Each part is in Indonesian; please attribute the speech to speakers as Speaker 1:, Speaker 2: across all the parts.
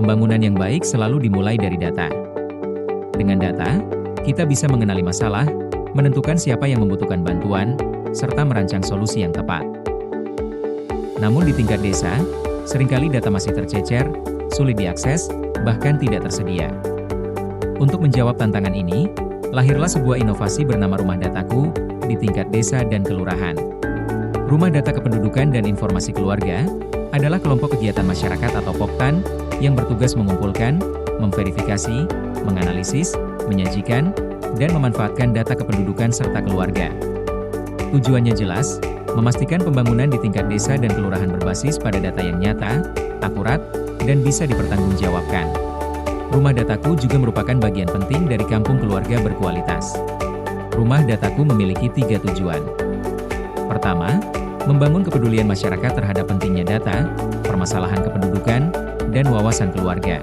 Speaker 1: Pembangunan yang baik selalu dimulai dari data. Dengan data, kita bisa mengenali masalah, menentukan siapa yang membutuhkan bantuan, serta merancang solusi yang tepat. Namun di tingkat desa, seringkali data masih tercecer, sulit diakses, bahkan tidak tersedia. Untuk menjawab tantangan ini, lahirlah sebuah inovasi bernama Rumah Dataku di tingkat desa dan kelurahan. Rumah Data Kependudukan dan Informasi Keluarga adalah kelompok kegiatan masyarakat atau POKTAN yang bertugas mengumpulkan, memverifikasi, menganalisis, menyajikan, dan memanfaatkan data kependudukan serta keluarga. Tujuannya jelas, memastikan pembangunan di tingkat desa dan kelurahan berbasis pada data yang nyata, akurat, dan bisa dipertanggungjawabkan. Rumah Dataku juga merupakan bagian penting dari kampung keluarga berkualitas. Rumah Dataku memiliki 3 tujuan. Pertama, membangun kepedulian masyarakat terhadap pentingnya data, permasalahan kependudukan, dan wawasan keluarga.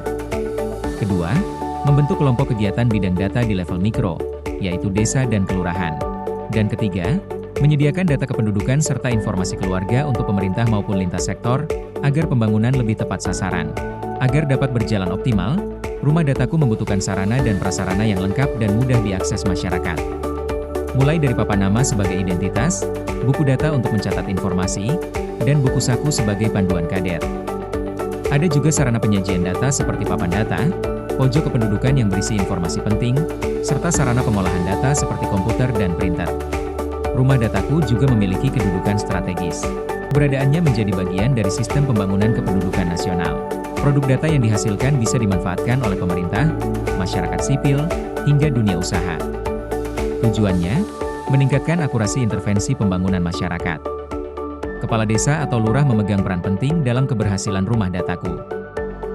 Speaker 1: Kedua, membentuk kelompok kegiatan bidang data di level mikro, yaitu desa dan kelurahan. Dan ketiga, menyediakan data kependudukan serta informasi keluarga untuk pemerintah maupun lintas sektor, agar pembangunan lebih tepat sasaran. Agar dapat berjalan optimal, Rumah Dataku membutuhkan sarana dan prasarana yang lengkap dan mudah diakses masyarakat. Mulai dari papan nama sebagai identitas, buku data untuk mencatat informasi, dan buku saku sebagai panduan kader. Ada juga sarana penyajian data seperti papan data, pojok kependudukan yang berisi informasi penting, serta sarana pengolahan data seperti komputer dan printer. Rumah Dataku juga memiliki kedudukan strategis. Keberadaannya menjadi bagian dari sistem pembangunan kependudukan nasional. Produk data yang dihasilkan bisa dimanfaatkan oleh pemerintah, masyarakat sipil, hingga dunia usaha. Tujuannya, meningkatkan akurasi intervensi pembangunan masyarakat. Kepala desa atau lurah memegang peran penting dalam keberhasilan Rumah Dataku.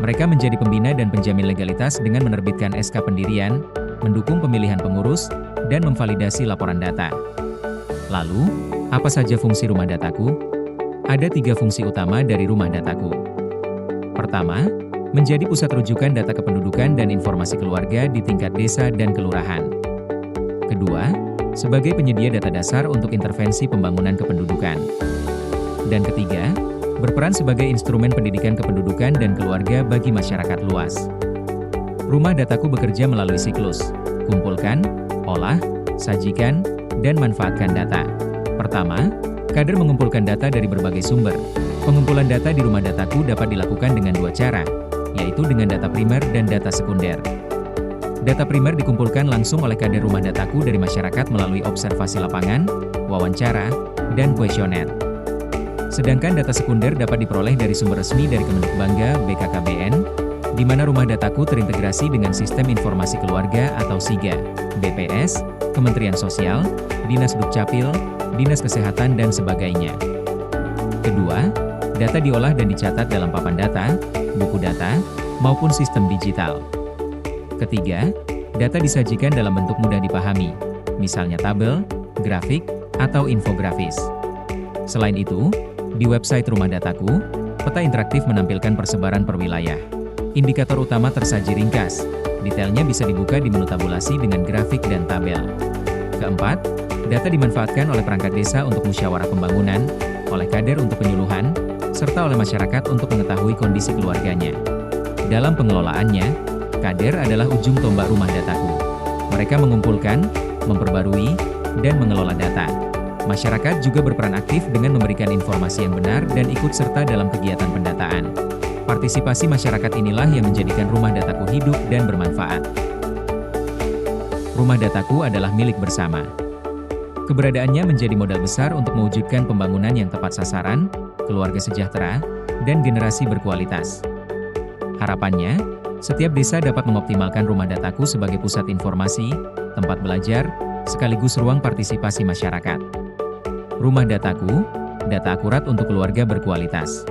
Speaker 1: Mereka menjadi pembina dan penjamin legalitas dengan menerbitkan SK pendirian, mendukung pemilihan pengurus, dan memvalidasi laporan data. Lalu, apa saja fungsi Rumah Dataku? Ada 3 fungsi utama dari Rumah Dataku. Pertama, menjadi pusat rujukan data kependudukan dan informasi keluarga di tingkat desa dan kelurahan. Kedua, sebagai penyedia data dasar untuk intervensi pembangunan kependudukan. Dan ketiga, berperan sebagai instrumen pendidikan kependudukan dan keluarga bagi masyarakat luas. Rumah Dataku bekerja melalui siklus, kumpulkan, olah, sajikan, dan manfaatkan data. Pertama, kader mengumpulkan data dari berbagai sumber. Pengumpulan data di Rumah Dataku dapat dilakukan dengan 2 cara, yaitu dengan data primer dan data sekunder. Data primer dikumpulkan langsung oleh kader Rumah Dataku dari masyarakat melalui observasi lapangan, wawancara, dan kuesioner. Sedangkan data sekunder dapat diperoleh dari sumber resmi dari Kemenbangga BKKBN, di mana Rumah Dataku terintegrasi dengan Sistem Informasi Keluarga atau SIGA, BPS, Kementerian Sosial, Dinas Dukcapil, Dinas Kesehatan dan sebagainya. Kedua, data diolah dan dicatat dalam papan data, buku data, maupun sistem digital. Ketiga, data disajikan dalam bentuk mudah dipahami, misalnya tabel, grafik, atau infografis. Selain itu, di website Rumah Dataku, peta interaktif menampilkan persebaran per wilayah. Indikator utama tersaji ringkas, detailnya bisa dibuka di menu tabulasi dengan grafik dan tabel. Keempat, data dimanfaatkan oleh perangkat desa untuk musyawarah pembangunan, oleh kader untuk penyuluhan, serta oleh masyarakat untuk mengetahui kondisi keluarganya. Dalam pengelolaannya, kader adalah ujung tombak Rumah Dataku. Mereka mengumpulkan, memperbarui, dan mengelola data. Masyarakat juga berperan aktif dengan memberikan informasi yang benar dan ikut serta dalam kegiatan pendataan. Partisipasi masyarakat inilah yang menjadikan Rumah Dataku hidup dan bermanfaat. Rumah Dataku adalah milik bersama. Keberadaannya menjadi modal besar untuk mewujudkan pembangunan yang tepat sasaran, keluarga sejahtera, dan generasi berkualitas. Harapannya, setiap desa dapat mengoptimalkan Rumah Dataku sebagai pusat informasi, tempat belajar, sekaligus ruang partisipasi masyarakat. Rumah Dataku, data akurat untuk keluarga berkualitas.